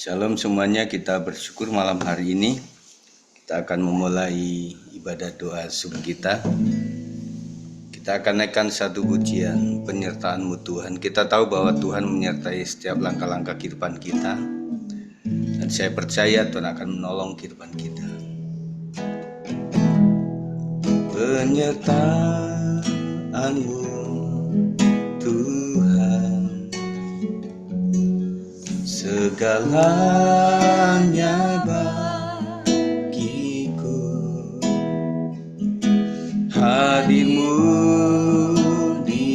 Shalom semuanya, kita bersyukur malam hari ini kita akan memulai ibadah doa subuh kita. Kita akan naikkan satu pujian, penyertaan-Mu Tuhan. Kita tahu bahwa Tuhan menyertai setiap langkah-langkah kehidupan kita, dan saya percaya Tuhan akan menolong kehidupan kita. Penyertaan-Mu Tuhan, segalanya bagiku, hadir-Mu di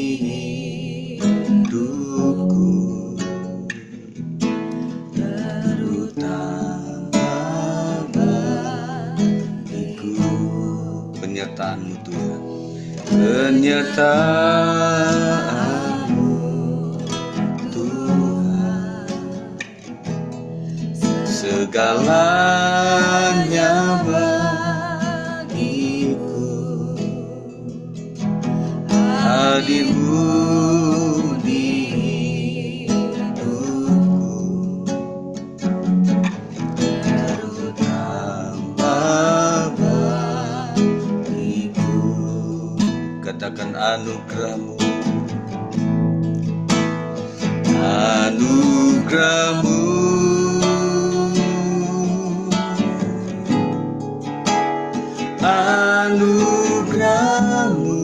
hidupku, terutama bagiku. Penyertaan-Mu Tuhan, penyertaan-Mu Tuhan, segalanya bagiku, hadir-Mu di hidupku, terutama bagiku. Katakan anugerah-Mu, anugerah-Mu, anugerah-Mu,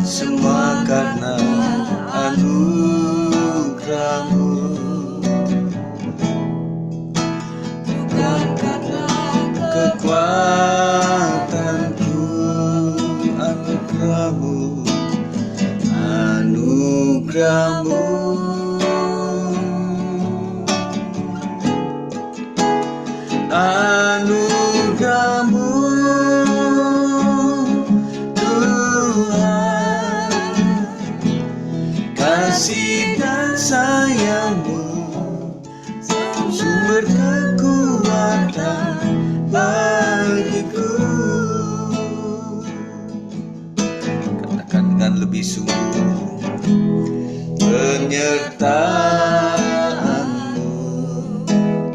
semua karena anugerah-Mu, bukan karena kekuatanku. Anugerah-Mu, anugerah-Mu, anugerah-Mu Tuhan, kasih dan sayang-Mu, sumber kekuatan bagiku. Katakan dengan lebih sungguh, penyertaan-Mu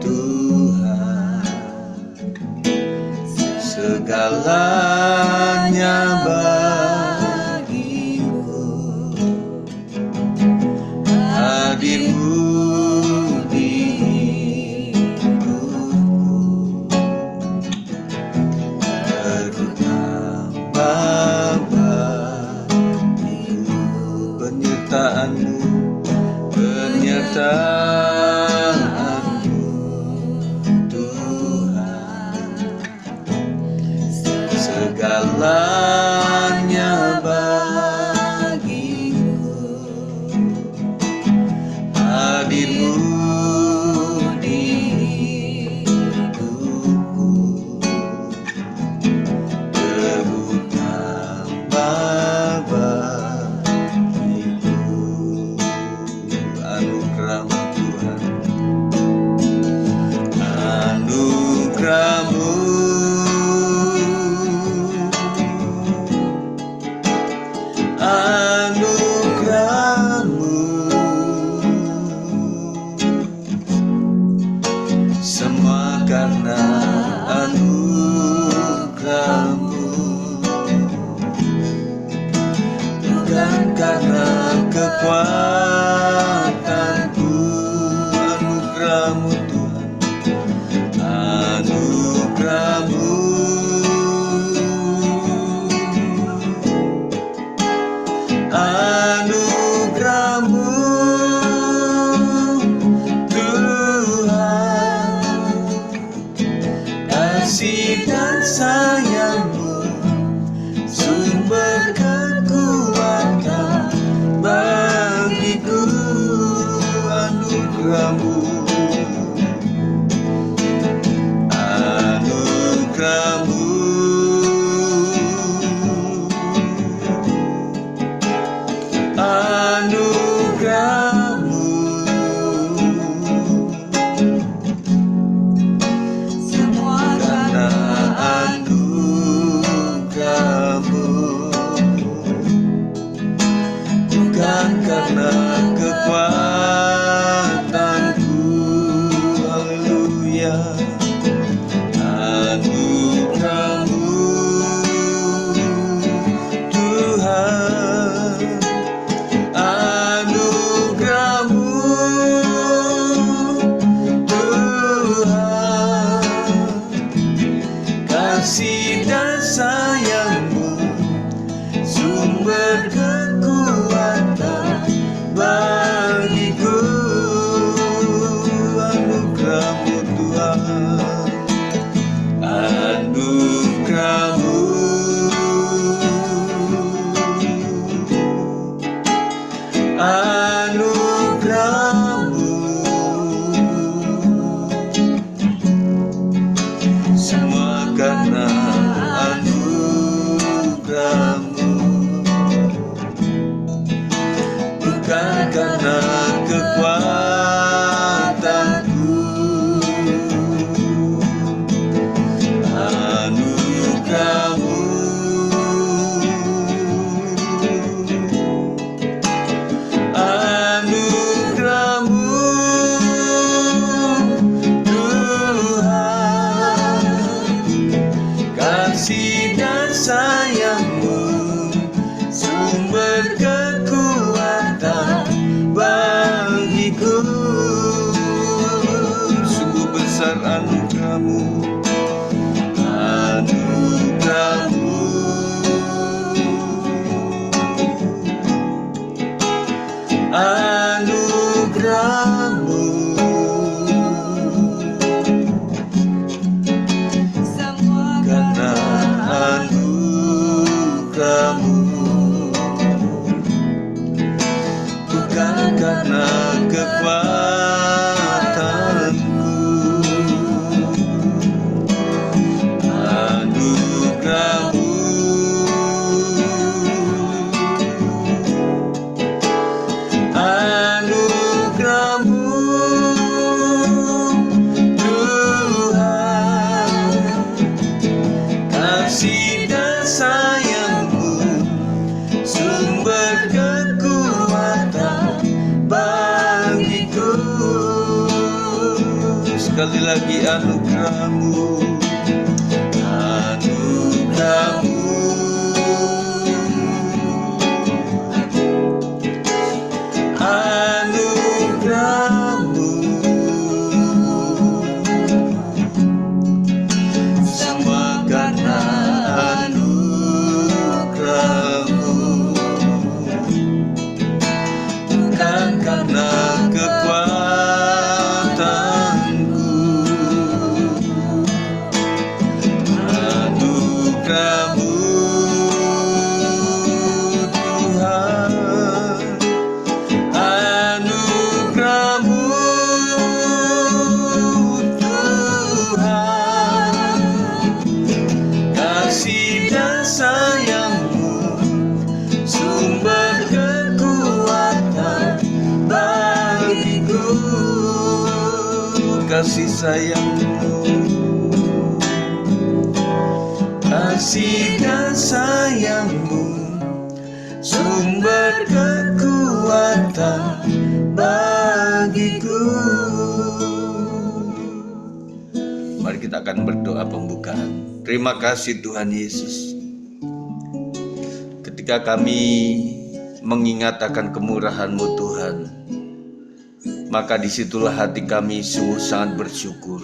Tuhan, segalanya bagiku, hadir-Mu di hidupku, terutama bagiku. Penyertaan-Mu, penyertaan-Mu Tuhan, segalanya bagiku, hadir-Mu di hidupku, terutama bagiku. Anugerah-Mu Tuhan, anugerah-Mu, anugerah-Mu, semua karena anugerah-Mu, bukan karena kekuatanku. Anugerah-Mu Tuhan, anugerah-Mu, anugerah-Mu Tuhan, anugerah-Mu, anugerah-Mu, anugerah-Mu, karena anugerah-Mu, bukan karena kekuatanku. Anugerah-Mu, anugerah-Mu, Tuhan, kasih dan sayang-Mu, sumber kekuatan bagiku. Sekali lagi anugerah-Mu, anugerah-Mu, anugerah-Mu, semua karena anugerah-Mu, bukan karena kekuatanku. Anugerah-Mu, Tuhan, anugerah-Mu, Tuhan, kasih dan sayang-Mu, sumber kekuatan bagiku. Kasih sayang-Mu, kasih dan sayang-Mu, sumber kekuatan bagiku. Mari kita akan berdoa pembukaan. Terima kasih Tuhan Yesus, ketika kami mengingat akan kemurahan-Mu Tuhan, maka disitulah hati kami sungguh sangat bersyukur.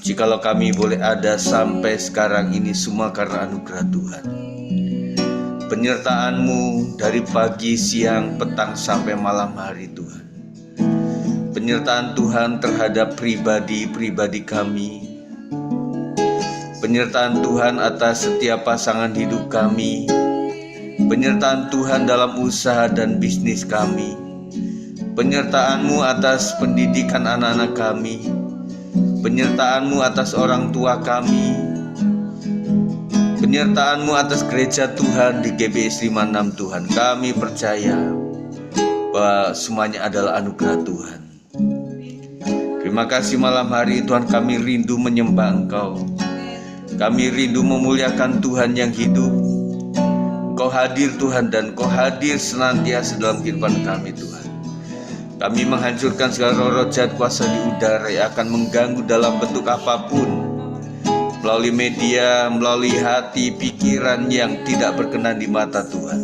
Jikalau kami boleh ada sampai sekarang ini, semua karena anugerah Tuhan. Penyertaan-Mu dari pagi, siang, petang, sampai malam hari Tuhan. Penyertaan Tuhan terhadap pribadi-pribadi kami. Penyertaan Tuhan atas setiap pasangan hidup kami. Penyertaan Tuhan dalam usaha dan bisnis kami. Penyertaan-Mu atas pendidikan anak-anak kami. Penyertaan-Mu atas orang tua kami. Penyertaan-Mu atas gereja Tuhan di GBS 56 Tuhan. Kami percaya bahwa semuanya adalah anugerah Tuhan. Terima kasih malam hari Tuhan, kami rindu menyembah Engkau. Kami rindu memuliakan Tuhan yang hidup. Engkau hadir Tuhan, dan Engkau hadir senantiasa dalam kehidupan kami Tuhan. Kami menghancurkan segala roh-roh jahat kuasa di udara yang akan mengganggu dalam bentuk apapun, melalui media, melalui hati, pikiran yang tidak berkenan di mata Tuhan.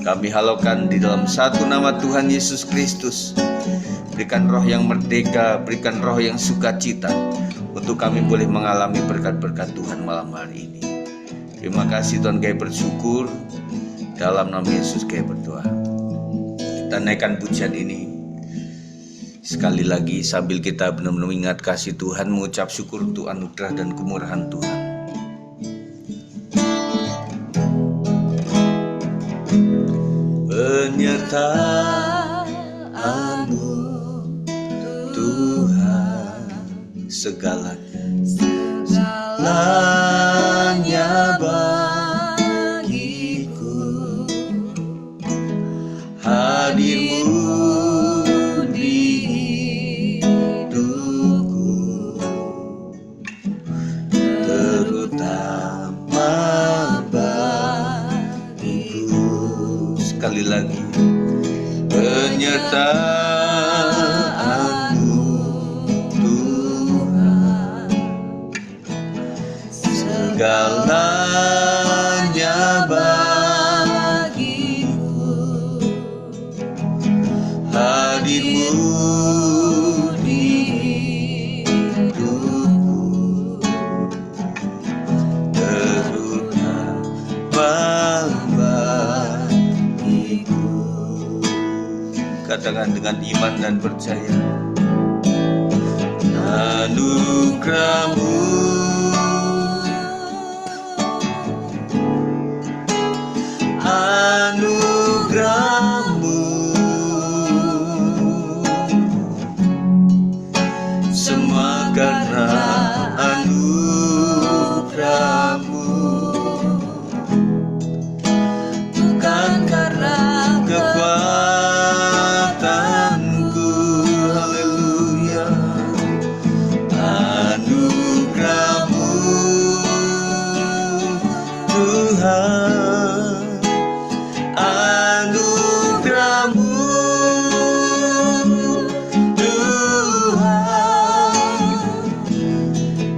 Kami halaukan di dalam satu nama Tuhan Yesus Kristus. Berikan roh yang merdeka, berikan roh yang sukacita, untuk kami boleh mengalami berkat-berkat Tuhan malam hari ini. Terima kasih Tuhan, kami bersyukur. Dalam nama Yesus kami berdoa. Kita naikkan pujian ini sekali lagi sambil kita benar-benar mengingat kasih Tuhan, mengucap syukur untuk anugerah dan kemurahan Tuhan. Penyertaan-Mu Tuhan, segalanya bagiku. Hadir-Mu sekali lagi, penyertaan-Mu Tuhan, segalanya bagiku. Hadir-Mu di hidupku, katakan dengan iman dan percaya. Anugerah-Mu, anugerah-Mu, semua karena anugerah-Mu, bukan karena kekuatanku. Haleluya. Anugerah-Mu, Tuhan, anugerah-Mu, Tuhan,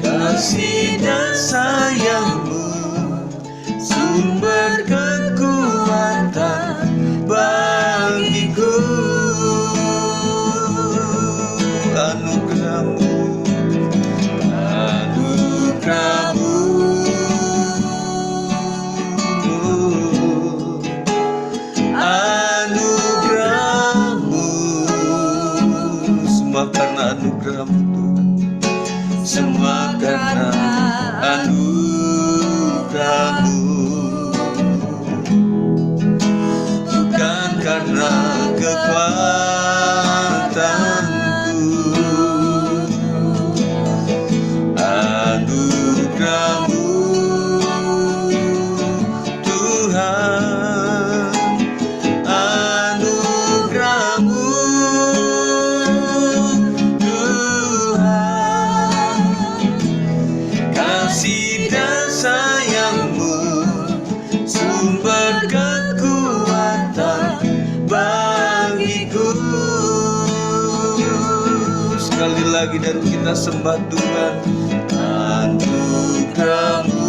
kasih dan sayang-Mu, sumber kekuatan bagiku. Anugerah-Mu, anugerah-Mu, anugerah-Mu, semua karena anugerah-Mu Tuhan, semua karena anugerah-Mu, bukan karena kekuatanku. Anugerah-Mu, Tuhan, anugerah-Mu, Tuhan, kasih dan sayang-Mu, sumber kekuatan bagiku. Sekali lagi dan kita sembah Tuhan. Anugerah-Mu,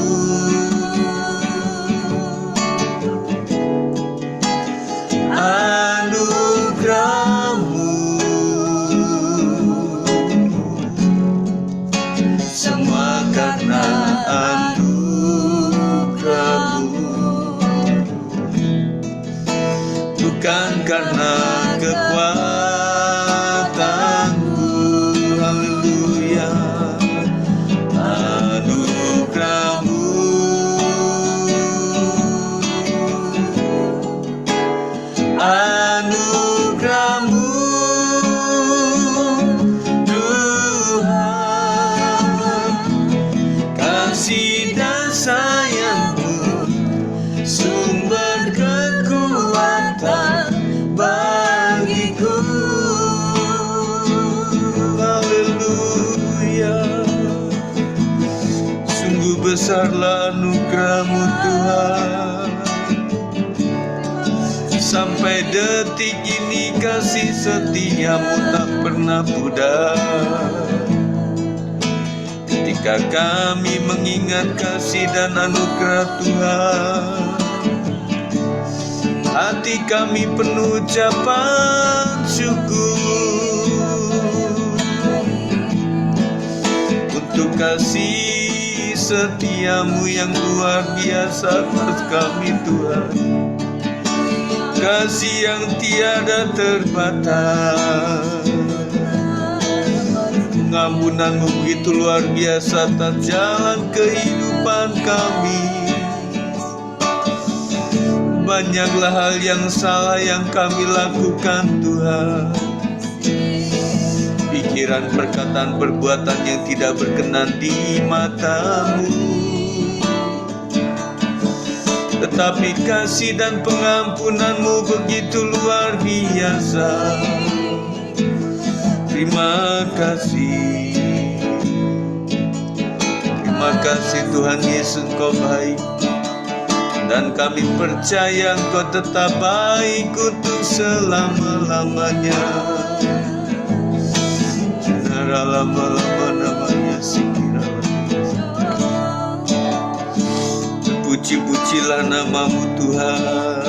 anugerah-Mu, semua karena anugerah-Mu, bukan karena kekuatanku. Haleluya. Anugerah-Mu, anugerah-Mu, Tuhan, kasih dan sayang-Mu, sumber kekuatan bagiku. Haleluya. Sungguh besarlah anugerah-Mu Tuhan. Sampai detik ini kasih setia-Mu tak pernah pudar. Ketika kami mengingat kasih dan anugerah Tuhan, hati kami penuh ucapan syukur untuk kasih setia-Mu yang luar biasa atas kami Tuhan. Kasih yang tiada terbatas, pengampunan-Mu begitu luar biasa atas jalan kehidupan kami. Banyaklah hal yang salah yang kami lakukan Tuhan, pikiran, perkataan, perbuatan yang tidak berkenan di mata-Mu. Tetapi kasih dan pengampunan-Mu begitu luar biasa. Terima kasih. Terima kasih Tuhan Yesus, Engkau baik. Dan kami percaya Engkau tetap baik untuk selama-lamanya. Lama-lama namanya sikirala. Terpuji-pujilah nama-Mu Tuhan.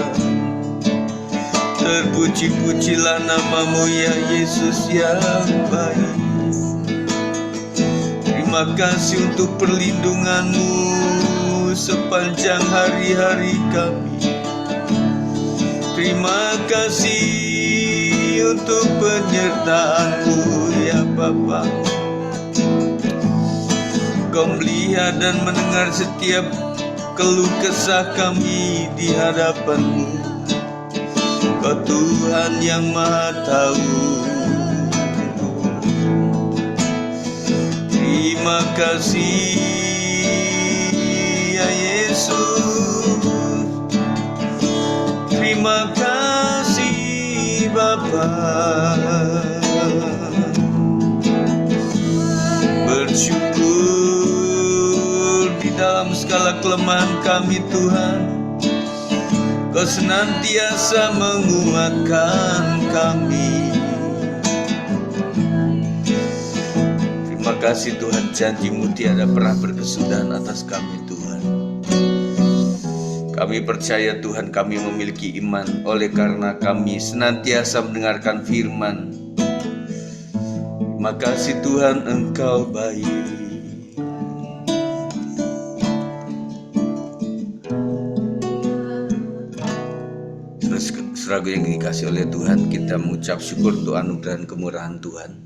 Terpuji-pujilah nama-Mu ya Yesus yang baik. Terima kasih untuk perlindungan-Mu sepanjang hari-hari kami. Terima kasih untuk penyertaan-Mu ya Bapa. Kau melihat dan mendengar setiap keluh kesah kami di hadapan-Mu. Kau Tuhan yang Maha Tahu. Terima kasih ya Yesus. Terima kasih Bapa. Bersyukur di dalam segala kelemahan kami Tuhan, Kau senantiasa menguatkan kami. Terima kasih Tuhan, janji-Mu tiada pernah berkesudahan atas kami Tuhan. Kami percaya Tuhan, kami memiliki iman oleh karena kami senantiasa mendengarkan firman. Terima kasih Tuhan, Engkau baik. Saudaraku yang dikasihi oleh Tuhan, kita mengucap syukur untuk anugerah dan kemurahan Tuhan.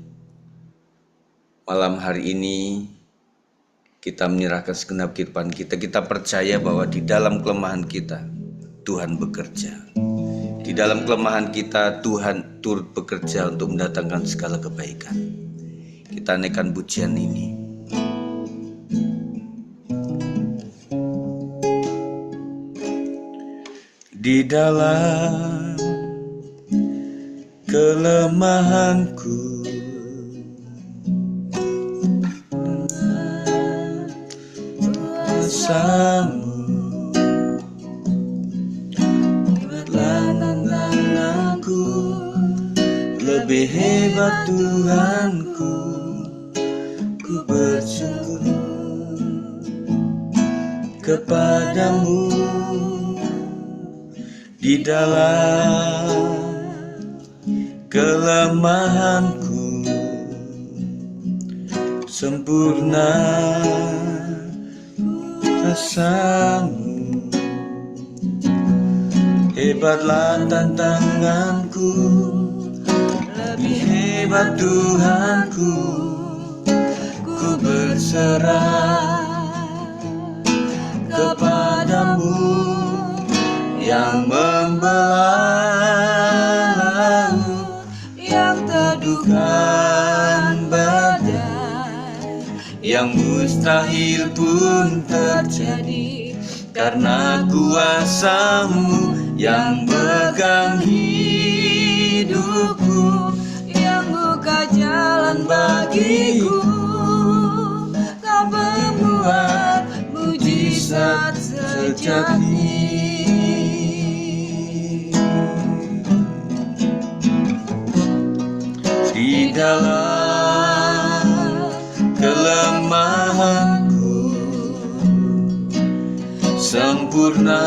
Malam hari ini kita menyerahkan segenap kehidupan kita. Kita percaya bahwa di dalam kelemahan kita Tuhan bekerja. Di dalam kelemahan kita Tuhan turut bekerja untuk mendatangkan segala kebaikan. Kita naikkan pujian ini. Di dalam kelemahanku kuasa-Mu beratlah tantanganku, lebih hebat Tuhanku, ku bersyukur kepadamu. Di dalam kelemahanku sempurna kuasa-Mu, hebatlah tantanganku, lebih hebat Tuhanku, ku berserah kepadamu. Yang membelah laut, yang teduhkan badai, yang mustahil pun terjadi karena kuasa-Mu yang pegang hidupku, yang buka jalan bagiku. Kau membuat mujizat sejati. Di dalam kelemahanku sempurna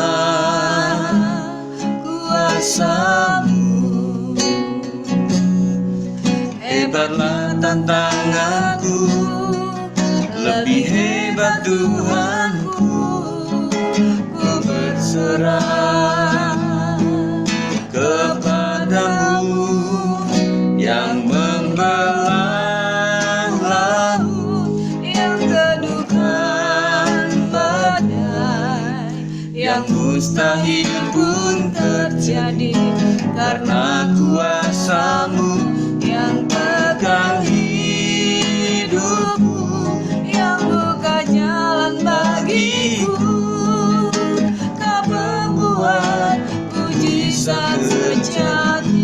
kuasa-Mu, hebatlah tantanganku, lebih hebat Tuhanku, ku berserah kepadamu. Yang membelah laut, yang teduhkan badai, yang mustahil pun terjadi karena kuasa-Mu yang pegang hidupku, yang buka jalan bagiku. Kau membuat mujizat sejati.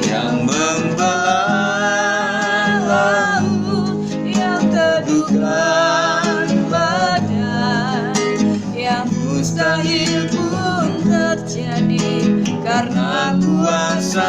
Yang membelah laut, yang teduhkan badai, yang mustahil pun terjadi karena kuasa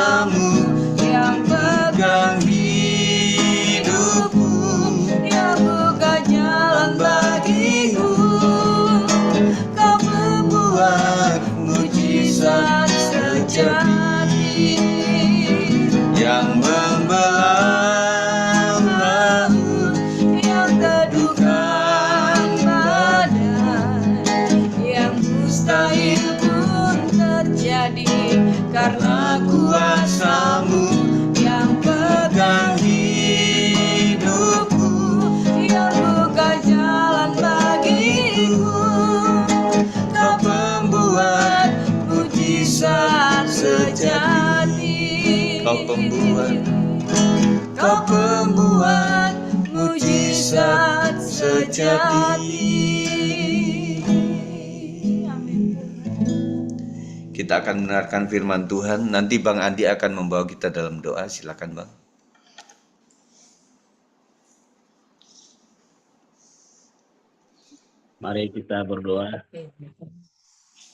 pembuat, Kau pembuat mujizat sejati. Kita akan mendengarkan firman Tuhan. Nanti Bang Andi akan membawa kita dalam doa. Silakan Bang. Mari kita berdoa.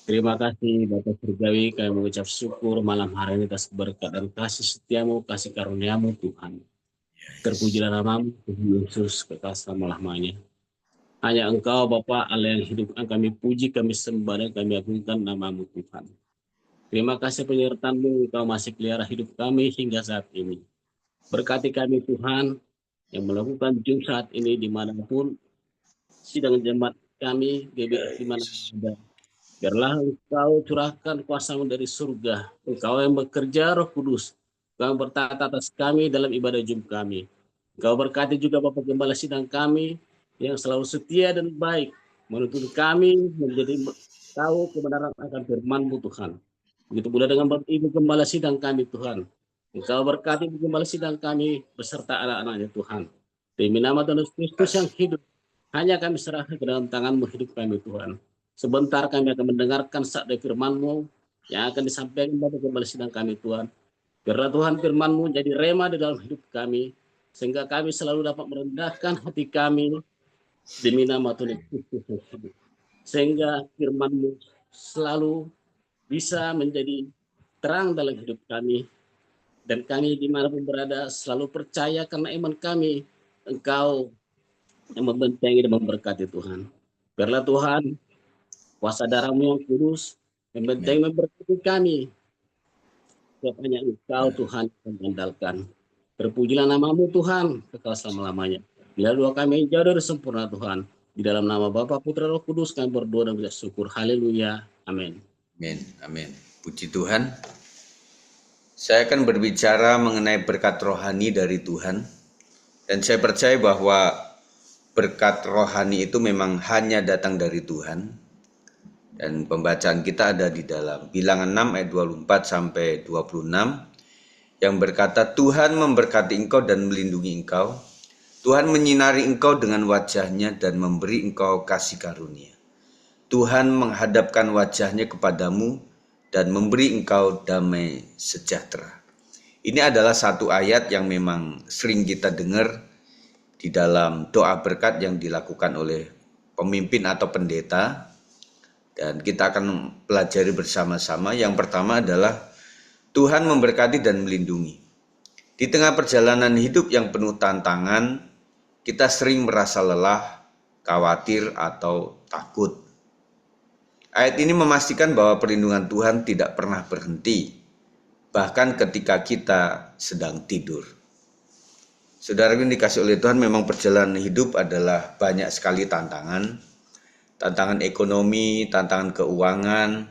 Terima kasih Bapak Surgawi, kami mengucap syukur malam hari ini atas berkat dan kasih setiamu, kasih karuniamu Tuhan. Terpujilah namamu Tuhan Yesus kekal selama-lamanya. Hanya Engkau Bapa Allah yang hidup, kami puji, kami sembah dan kami agungkan namamu Tuhan. Terima kasih penyertaan-Mu, Engkau masih pelihara hidup kami hingga saat ini. Berkati kami Tuhan yang melakukan Zoom saat ini dimanapun sidang jemaat kami GBI dimana ada. Biarlah Engkau curahkan kuasa-Mu dari surga. Engkau yang bekerja Roh Kudus. Engkau yang bertata atas kami dalam ibadah Zoom kami. Engkau berkati juga Bapak Gembala sidang kami yang selalu setia dan baik menuntun kami menjadi tahu kebenaran akan firman-Mu Tuhan. Begitu pula dengan Bapak Ibu Gembala sidang kami Tuhan. Engkau berkati Gembala sidang kami beserta anak-anaknya Tuhan. Demi nama Tuhan Yesus Kristus yang hidup, hanya kami serahkan ke dalam tangan-Mu hidup kami Tuhan. Sebentar kami akan mendengarkan sabda firman-Mu yang akan disampaikan Bapak Gembala sidang kami Tuhan. Biarlah Tuhan firman-Mu jadi rema di dalam hidup kami, sehingga kami selalu dapat merendahkan hati kami demi nama Tuhan Yesus yang hidup. Sehingga firman-Mu selalu bisa menjadi terang dalam hidup kami, dan kami dimanapun berada selalu percaya karena iman kami Engkau yang membentengi dan memberkati Tuhan. Biarlah Tuhan kuasa darah-Mu yang kudus membentengi memberkati kami. Sebab hanya Engkau Tuhan yang mengandalkan. Terpujilah namamu Tuhan kekal selama-lamanya. Bila doa kami jauh dari sempurna Tuhan, di dalam nama Bapa Putra Roh Kudus kami berdoa dan bersyukur. Haleluya. Amin. Amin. Amin. Puji Tuhan. Saya akan berbicara mengenai berkat rohani dari Tuhan. Dan saya percaya bahwa berkat rohani itu memang hanya datang dari Tuhan. Dan pembacaan kita ada di dalam Bilangan 6 ayat 24 sampai 26 yang berkata, Tuhan memberkati engkau dan melindungi engkau. Tuhan menyinari engkau dengan wajahnya dan memberi engkau kasih karunia. Tuhan menghadapkan wajahnya kepadamu dan memberi engkau damai sejahtera. Ini adalah satu ayat yang memang sering kita dengar di dalam doa berkat yang dilakukan oleh pemimpin atau pendeta. Dan kita akan pelajari bersama-sama. Yang pertama adalah Tuhan memberkati dan melindungi. Di tengah perjalanan hidup yang penuh tantangan, kita sering merasa lelah, khawatir, atau takut. Ayat ini memastikan bahwa perlindungan Tuhan tidak pernah berhenti, bahkan ketika kita sedang tidur. Saudara yang dikasih oleh Tuhan, memang perjalanan hidup adalah banyak sekali tantangan. Tantangan ekonomi, tantangan keuangan,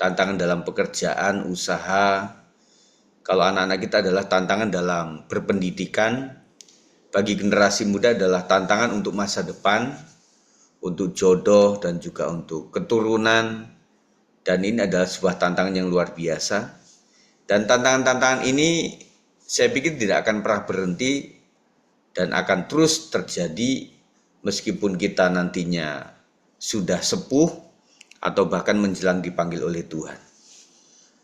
tantangan dalam pekerjaan, usaha. Kalau anak-anak kita adalah tantangan dalam berpendidikan. Bagi generasi muda adalah tantangan untuk masa depan, untuk jodoh dan juga untuk keturunan. Dan ini adalah sebuah tantangan yang luar biasa. Dan tantangan-tantangan ini saya pikir tidak akan pernah berhenti dan akan terus terjadi meskipun kita nantinya sudah sepuh atau bahkan menjelang dipanggil oleh Tuhan.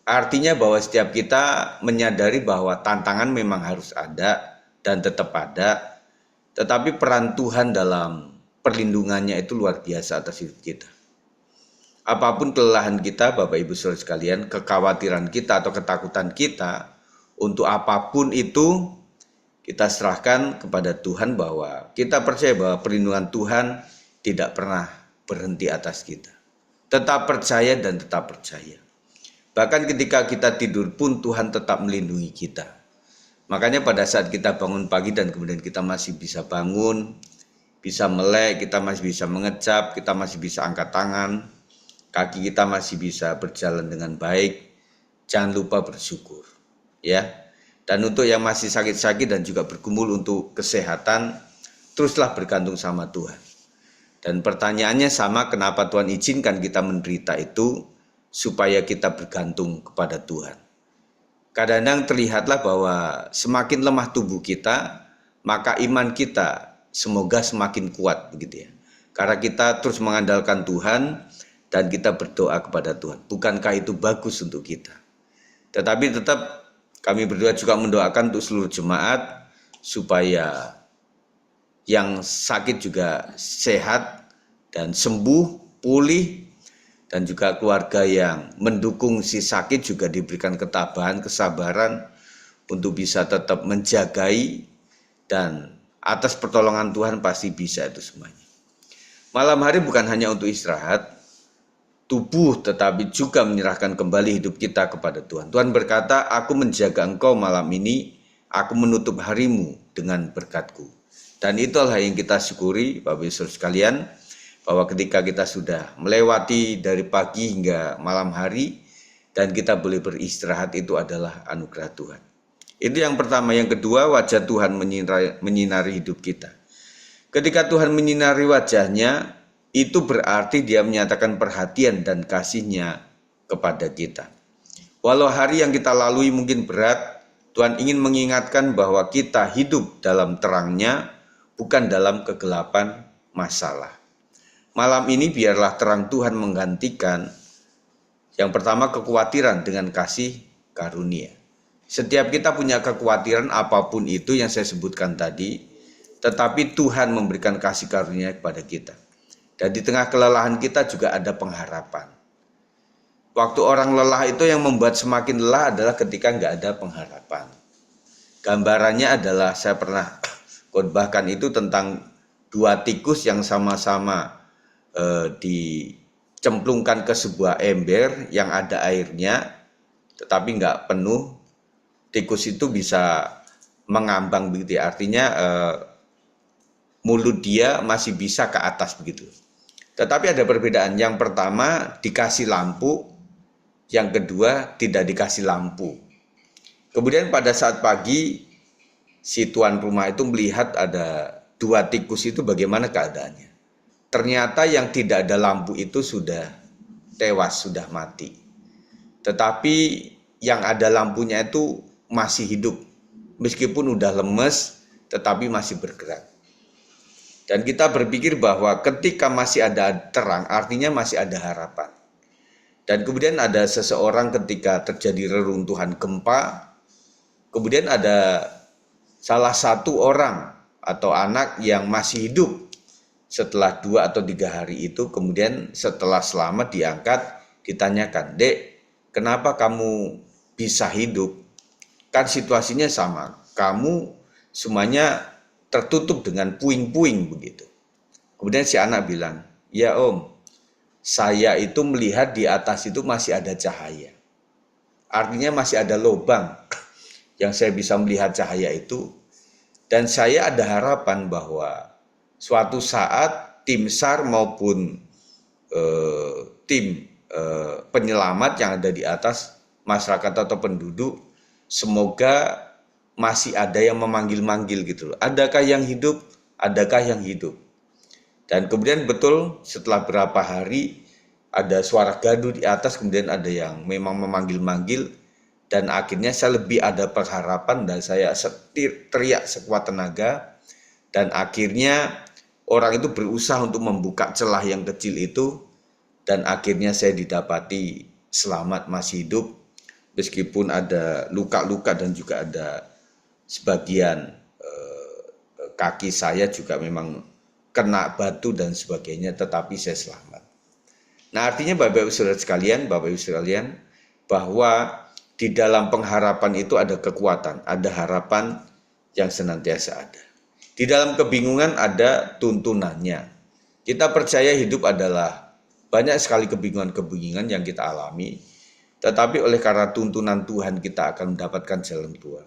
Artinya bahwa setiap kita menyadari bahwa tantangan memang harus ada dan tetap ada, tetapi peran Tuhan dalam perlindungannya itu luar biasa atas hidup kita. Apapun kelelahan kita, Bapak Ibu Saudara sekalian, kekhawatiran kita atau ketakutan kita, untuk apapun itu kita serahkan kepada Tuhan, bahwa kita percaya bahwa perlindungan Tuhan tidak pernah berhenti atas kita. Tetap percaya dan tetap percaya. Bahkan ketika kita tidur pun Tuhan tetap melindungi kita. Makanya pada saat kita bangun pagi dan kemudian kita masih bisa bangun, bisa melek, kita masih bisa mengecap, kita masih bisa angkat tangan, kaki kita masih bisa berjalan dengan baik, jangan lupa bersyukur. Ya. Dan untuk yang masih sakit-sakit dan juga bergumul untuk kesehatan, teruslah bergantung sama Tuhan. Dan pertanyaannya sama, kenapa Tuhan izinkan kita menderita itu? Supaya kita bergantung kepada Tuhan. kadang-kadang terlihatlah bahwa semakin lemah tubuh kita, maka iman kita semoga semakin kuat begitu ya. Karena kita terus mengandalkan Tuhan dan kita berdoa kepada Tuhan. Bukankah itu bagus untuk kita? Tetapi tetap kami berdua juga mendoakan untuk seluruh jemaat supaya yang sakit juga sehat dan sembuh, pulih, dan juga keluarga yang mendukung si sakit juga diberikan ketabahan, kesabaran untuk bisa tetap menjagai, dan atas pertolongan Tuhan pasti bisa itu semuanya. Malam hari bukan hanya untuk istirahat, tubuh tetapi juga menyerahkan kembali hidup kita kepada Tuhan. Tuhan berkata, aku menjaga engkau malam ini, aku menutup harimu dengan berkat-Ku. Dan itulah yang kita syukuri Bapak Ibu Saudara sekalian, bahwa ketika kita sudah melewati dari pagi hingga malam hari dan kita boleh beristirahat, itu adalah anugerah Tuhan. Itu yang pertama. Yang kedua, wajah Tuhan menyinari hidup kita. Ketika Tuhan menyinari wajahnya, itu berarti Dia menyatakan perhatian dan kasih-Nya kepada kita. Walau hari yang kita lalui mungkin berat, Tuhan ingin mengingatkan bahwa kita hidup dalam terang-Nya, bukan dalam kegelapan masalah. Malam ini biarlah terang Tuhan menggantikan yang pertama kekhawatiran dengan kasih karunia. Setiap kita punya kekhawatiran apapun itu yang saya sebutkan tadi, tetapi Tuhan memberikan kasih karunia kepada kita. Dan di tengah kelelahan kita juga ada pengharapan. Waktu orang lelah itu yang membuat semakin lelah adalah ketika nggak ada pengharapan. Gambarannya adalah saya pernah khotbahkan itu tentang dua tikus yang sama-sama dicemplungkan ke sebuah ember yang ada airnya, tetapi nggak penuh. Tikus itu bisa mengambang begitu ya, artinya mulut dia masih bisa ke atas begitu. Tetapi ada perbedaan. Yang pertama dikasih lampu, yang kedua tidak dikasih lampu. Kemudian pada saat pagi si tuan rumah itu melihat ada dua tikus itu bagaimana keadaannya. Ternyata yang tidak ada lampu itu sudah tewas, sudah mati. Tetapi yang ada lampunya itu masih hidup. Meskipun udah lemes, tetapi masih bergerak. Dan kita berpikir bahwa ketika masih ada terang, artinya masih ada harapan. Dan kemudian ada seseorang ketika terjadi reruntuhan gempa, kemudian ada salah satu orang atau anak yang masih hidup setelah 2 atau 3 hari itu, kemudian setelah selamat diangkat, ditanyakan, "Dek, kenapa kamu bisa hidup? Kan situasinya sama, kamu semuanya tertutup dengan puing-puing begitu." Kemudian si anak bilang, "Ya Om, saya itu melihat di atas itu masih ada cahaya. Artinya masih ada lubang yang saya bisa melihat cahaya itu. Dan saya ada harapan bahwa suatu saat tim SAR maupun tim penyelamat yang ada di atas, masyarakat atau penduduk, semoga masih ada yang memanggil-manggil gitu loh. Adakah yang hidup? Adakah yang hidup?" Dan kemudian betul setelah berapa hari ada suara gaduh di atas, kemudian ada yang memang memanggil-manggil, dan akhirnya saya lebih ada pengharapan dan saya teriak sekuat tenaga, dan akhirnya orang itu berusaha untuk membuka celah yang kecil itu, dan akhirnya saya didapati selamat, masih hidup, meskipun ada luka-luka dan juga ada sebagian kaki saya juga memang kena batu dan sebagainya, tetapi saya selamat. Nah, artinya Bapak Ibu Saudara sekalian, bahwa di dalam pengharapan itu ada kekuatan, ada harapan yang senantiasa ada. Di dalam kebingungan ada tuntunannya. Kita percaya hidup adalah banyak sekali kebingungan-kebingungan yang kita alami, tetapi oleh karena tuntunan Tuhan kita akan mendapatkan jalan keluar.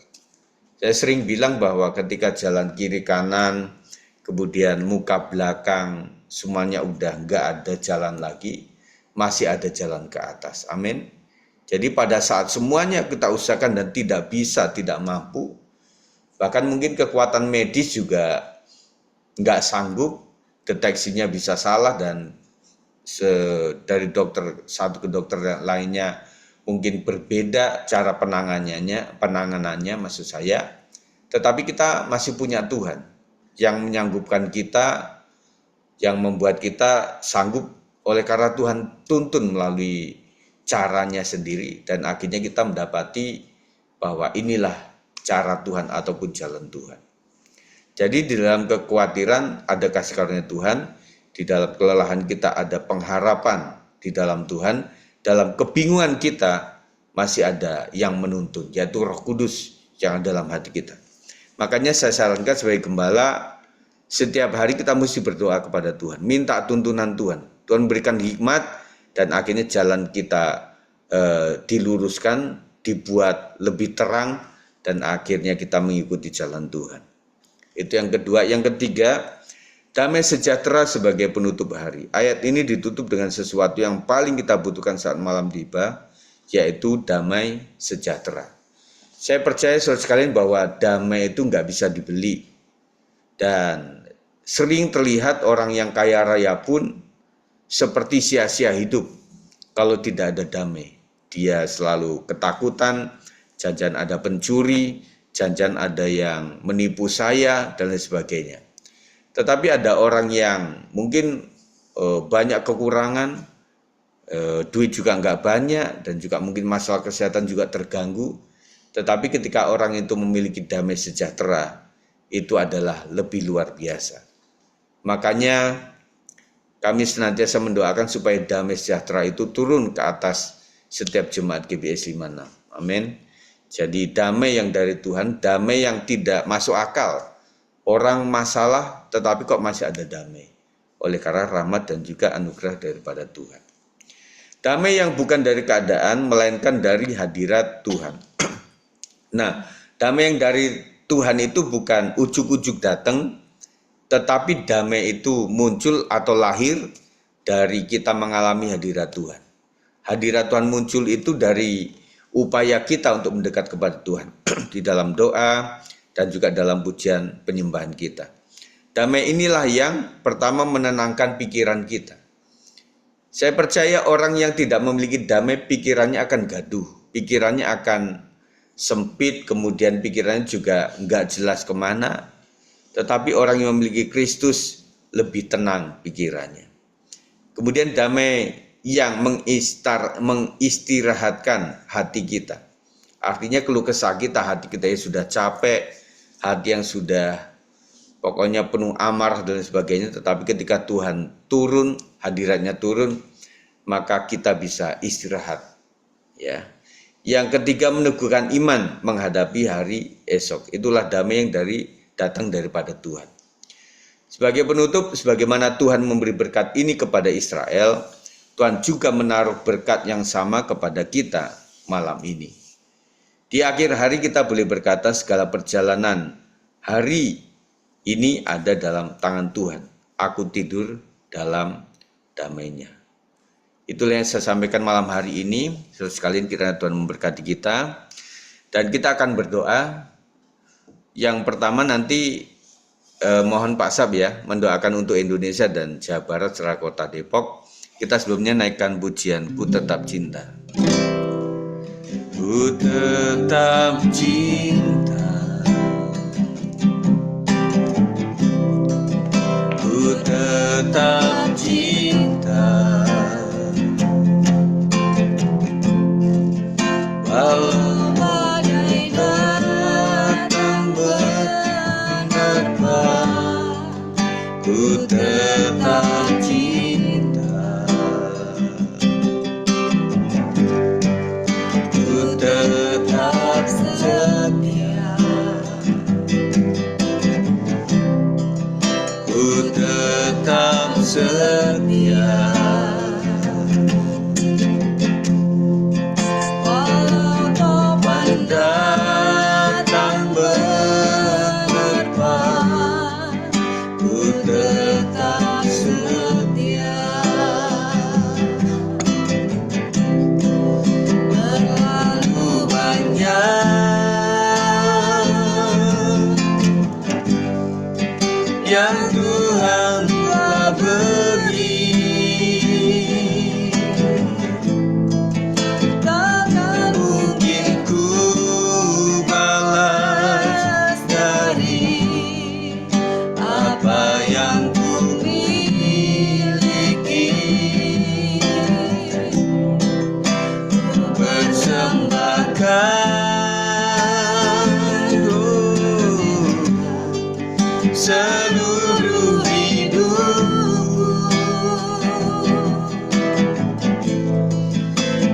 Saya sering bilang bahwa ketika jalan kiri kanan, kemudian muka belakang, semuanya udah nggak ada jalan lagi, masih ada jalan ke atas. Amin. Jadi pada saat semuanya kita usahakan dan tidak bisa, tidak mampu, bahkan mungkin kekuatan medis juga nggak sanggup, deteksinya bisa salah, dan dari dokter satu ke dokter lainnya mungkin berbeda cara penanganannya maksud saya, tetapi kita masih punya Tuhan yang menyanggupkan kita, yang membuat kita sanggup oleh karena Tuhan tuntun melalui caranya sendiri, dan akhirnya kita mendapati bahwa inilah cara Tuhan ataupun jalan Tuhan. Jadi di dalam kekhawatiran ada kasih karunia Tuhan, di dalam kelelahan kita ada pengharapan di dalam Tuhan, dalam kebingungan kita masih ada yang menuntun, yaitu Roh Kudus yang ada dalam hati kita. Makanya saya sarankan sebagai gembala, setiap hari kita mesti berdoa kepada Tuhan, minta tuntunan Tuhan. Tuhan berikan hikmat dan akhirnya jalan kita diluruskan, dibuat lebih terang, dan akhirnya kita mengikuti jalan Tuhan. Itu yang kedua. Yang ketiga, damai sejahtera sebagai penutup hari. Ayat ini ditutup dengan sesuatu yang paling kita butuhkan saat malam tiba, yaitu damai sejahtera. Saya percaya saudara sekalian bahwa damai itu nggak bisa dibeli. Dan sering terlihat orang yang kaya raya pun seperti sia-sia hidup kalau tidak ada damai. Dia selalu ketakutan, jangan ada pencuri, jangan ada yang menipu saya, dan lain sebagainya. Tetapi ada orang yang mungkin banyak kekurangan, duit juga nggak banyak, dan juga mungkin masalah kesehatan juga terganggu. Tetapi ketika orang itu memiliki damai sejahtera, itu adalah lebih luar biasa. Makanya kami senantiasa mendoakan supaya damai sejahtera itu turun ke atas setiap jemaat GBS 56. Amin. Jadi damai yang dari Tuhan, damai yang tidak masuk akal. Orang masalah tetapi kok masih ada damai. Oleh karena rahmat dan juga anugerah daripada Tuhan. Damai yang bukan dari keadaan, melainkan dari hadirat Tuhan. Nah, damai yang dari Tuhan itu bukan ujuk-ujuk datang, tetapi damai itu muncul atau lahir dari kita mengalami hadirat Tuhan. Hadirat Tuhan muncul itu dari upaya kita untuk mendekat kepada Tuhan di dalam doa dan juga dalam pujian penyembahan kita. Damai inilah yang pertama menenangkan pikiran kita. Saya percaya orang yang tidak memiliki damai, pikirannya akan gaduh, pikirannya akan sempit, kemudian pikirannya juga nggak jelas kemana. Tetapi orang yang memiliki Kristus lebih tenang pikirannya. Kemudian damai yang mengistirahatkan hati kita. Artinya keluh kesah kita, hati kita yang sudah capek, hati yang sudah pokoknya penuh amarah dan sebagainya. Tetapi ketika Tuhan turun, hadiratnya turun, maka kita bisa istirahat. Ya. Yang ketiga, meneguhkan iman menghadapi hari esok. Itulah damai yang datang daripada Tuhan. Sebagai penutup, sebagaimana Tuhan memberi berkat ini kepada Israel, Tuhan juga menaruh berkat yang sama kepada kita malam ini. Di akhir hari kita boleh berkata segala perjalanan hari ini ada dalam tangan Tuhan. Aku tidur dalam damai-Nya. Itulah yang saya sampaikan malam hari ini. Saudara sekalian, kiranya Tuhan memberkati kita. Dan kita akan berdoa. Yang pertama nanti mohon Pak Sab ya, mendoakan untuk Indonesia dan Jawa Barat serta Kota Depok. Kita sebelumnya naikkan pujian Ku Tetap Cinta. Ku tetap cinta, ku tetap cinta, walau badai datang menerpa, ku tetap cinta. Tetap setia, ku tetap setia, walau topan datang menerpa, ku tetap setia. Yang Tuhan telah beri, takkan seluruh hidupku.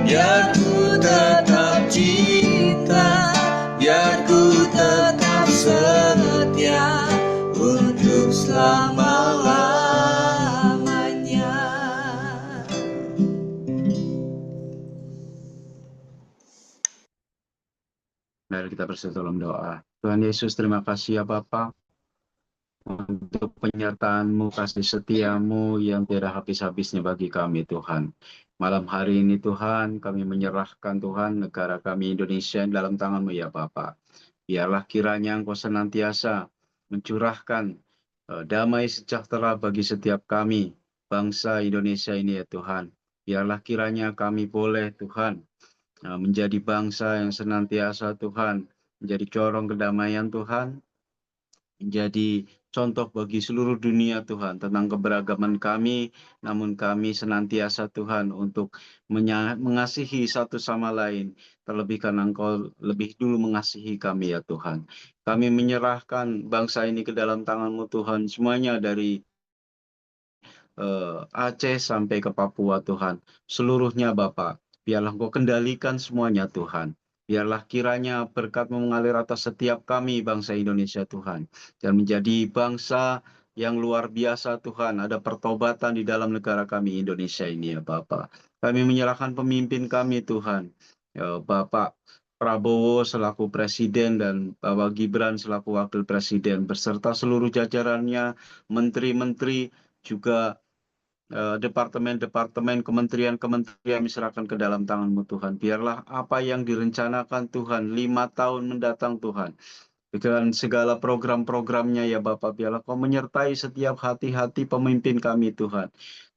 Biar ku tetap cinta, biar ku tetap setia untuk selama-lamanya. Mari kita bersatu dalam doa. Tuhan Yesus, terima kasih ya Bapa untuk penyertaan-Mu, kasih setia-Mu yang tiada habis-habisnya bagi kami Tuhan. Malam hari ini Tuhan, kami menyerahkan Tuhan negara kami Indonesia dalam tangan-Mu ya Bapa. Biarlah kiranya Engkau senantiasa mencurahkan damai sejahtera bagi setiap kami, bangsa Indonesia ini ya Tuhan. Biarlah kiranya kami boleh Tuhan menjadi bangsa yang senantiasa Tuhan, menjadi corong kedamaian Tuhan, menjadi contoh bagi seluruh dunia Tuhan tentang keberagaman kami, namun kami senantiasa Tuhan untuk mengasihi satu sama lain, terlebih karena Engkau lebih dulu mengasihi kami ya Tuhan. Kami menyerahkan bangsa ini ke dalam tangan-Mu Tuhan, semuanya dari Aceh sampai ke Papua Tuhan. Seluruhnya Bapa, biarlah Engkau kendalikan semuanya Tuhan. Biarlah kiranya berkat mengalir atas setiap kami bangsa Indonesia Tuhan. Dan menjadi bangsa yang luar biasa Tuhan. Ada pertobatan di dalam negara kami Indonesia ini ya Bapa. Kami menyerahkan pemimpin kami Tuhan. Ya, Bapak Prabowo selaku Presiden dan Bapak Gibran selaku Wakil Presiden beserta seluruh jajarannya, menteri-menteri, juga departemen-departemen, kementerian-kementerian diserahkan ke dalam tangan-Mu Tuhan. Biarlah apa yang direncanakan Tuhan 5 tahun mendatang Tuhan, dengan segala program-programnya ya Bapak, biarlah Kau menyertai setiap hati-hati pemimpin kami Tuhan.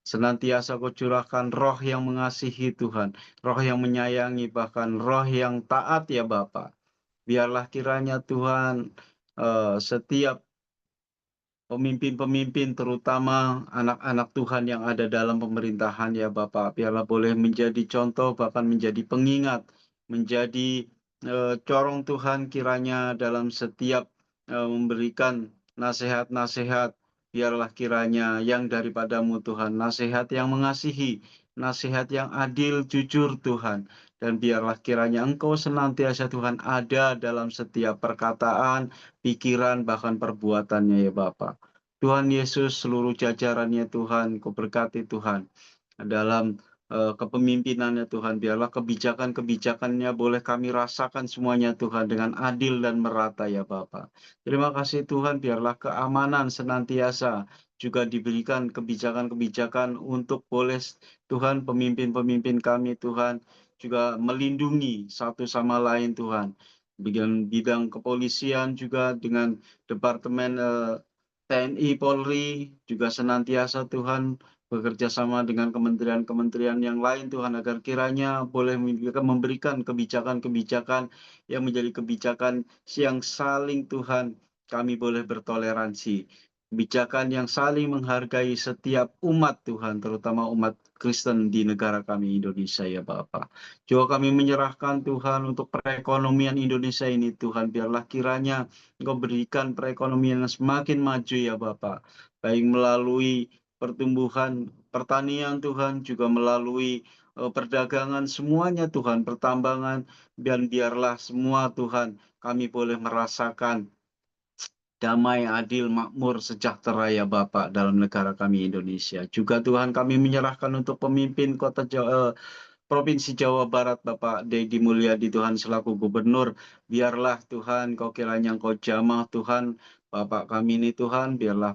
Senantiasa Kau curahkan roh yang mengasihi Tuhan, roh yang menyayangi, bahkan roh yang taat ya Bapak. Biarlah kiranya Tuhan setiap pemimpin-pemimpin, terutama anak-anak Tuhan yang ada dalam pemerintahan ya Bapak, biarlah boleh menjadi contoh, bahkan menjadi pengingat, menjadi corong Tuhan kiranya dalam setiap memberikan nasihat-nasihat, biarlah kiranya yang daripada-Mu Tuhan, nasihat yang mengasihi, nasihat yang adil, jujur Tuhan, dan biarlah kiranya Engkau senantiasa Tuhan ada dalam setiap perkataan, pikiran, bahkan perbuatannya ya Bapa. Tuhan Yesus, seluruh jajarannya Tuhan, Kau berkati Tuhan. Dalam kepemimpinannya Tuhan, biarlah kebijakan-kebijakannya boleh kami rasakan semuanya Tuhan dengan adil dan merata ya Bapa. Terima kasih Tuhan, biarlah keamanan senantiasa juga diberikan kebijakan-kebijakan untuk boleh Tuhan pemimpin-pemimpin kami Tuhan juga melindungi satu sama lain Tuhan. Bidang kepolisian juga dengan Departemen TNI Polri juga senantiasa Tuhan bekerja sama dengan kementerian-kementerian yang lain Tuhan, agar kiranya boleh memberikan kebijakan-kebijakan yang menjadi kebijakan yang saling Tuhan kami boleh bertoleransi. Kebijakan yang saling menghargai setiap umat Tuhan, terutama umat Kristen di negara kami Indonesia ya Bapak. Juga kami menyerahkan Tuhan untuk perekonomian Indonesia ini Tuhan, biarlah kiranya Engkau berikan perekonomian yang semakin maju ya Bapak, baik melalui pertumbuhan pertanian Tuhan, juga melalui perdagangan semuanya Tuhan, pertambangan, dan biarlah semua Tuhan kami boleh merasakan damai, adil, makmur, sejahtera ya Bapak dalam negara kami Indonesia. Juga Tuhan kami menyerahkan untuk pemimpin Provinsi Jawa Barat Bapak Dedi Mulyadi Tuhan selaku Gubernur. Biarlah Tuhan Kau kiranya Engkau jamah Tuhan Bapak kami ini Tuhan, biarlah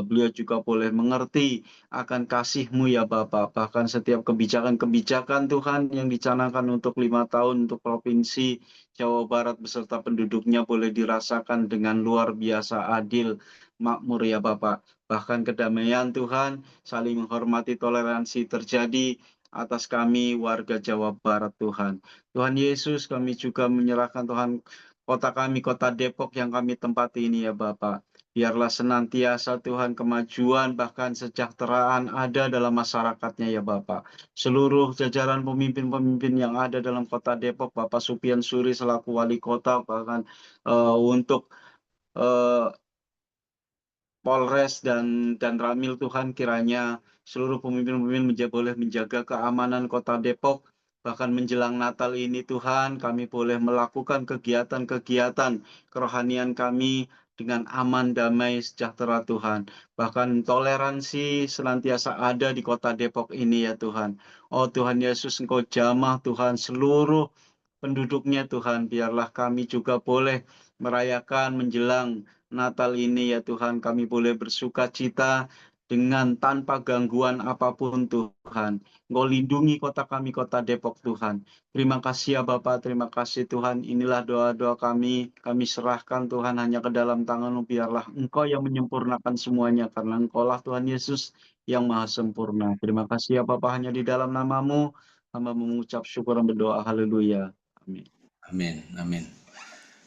beliau juga boleh mengerti akan kasih-Mu ya Bapak. Bahkan setiap kebijakan-kebijakan Tuhan yang dicanangkan untuk 5 tahun untuk Provinsi Jawa Barat beserta penduduknya boleh dirasakan dengan luar biasa adil, makmur ya Bapak. Bahkan kedamaian Tuhan, saling menghormati, toleransi terjadi atas kami warga Jawa Barat Tuhan. Tuhan Yesus, kami juga menyerahkan Tuhan kota kami, kota Depok yang kami tempati ini ya Bapak. Biarlah senantiasa Tuhan kemajuan bahkan sejahteraan ada dalam masyarakatnya ya Bapak. Seluruh jajaran pemimpin-pemimpin yang ada dalam kota Depok, Bapak Supian Suri selaku wali kota, bahkan untuk Polres dan Ramil Tuhan, kiranya seluruh pemimpin-pemimpin boleh menjaga keamanan Kota Depok. Bahkan menjelang Natal ini Tuhan, kami boleh melakukan kegiatan-kegiatan kerohanian kami dengan aman, damai, sejahtera Tuhan. Bahkan toleransi senantiasa ada di Kota Depok ini ya Tuhan. Oh Tuhan Yesus, Engkau jamah Tuhan seluruh penduduknya Tuhan. Biarlah kami juga boleh merayakan menjelang Natal ini ya Tuhan. Kami boleh bersuka cita dengan tanpa gangguan apapun Tuhan. Engkau lindungi kota kami, Kota Depok Tuhan. Terima kasih ya Bapak, terima kasih Tuhan. Inilah doa-doa kami. Kami serahkan Tuhan hanya ke dalam tangan-Mu. Biarlah Engkau yang menyempurnakan semuanya. Karena Engkaulah Tuhan Yesus yang maha sempurna. Terima kasih ya Bapak, hanya di dalam nama-Mu hamba mengucap syukur dan berdoa. Haleluya. Amin. Amin, amin.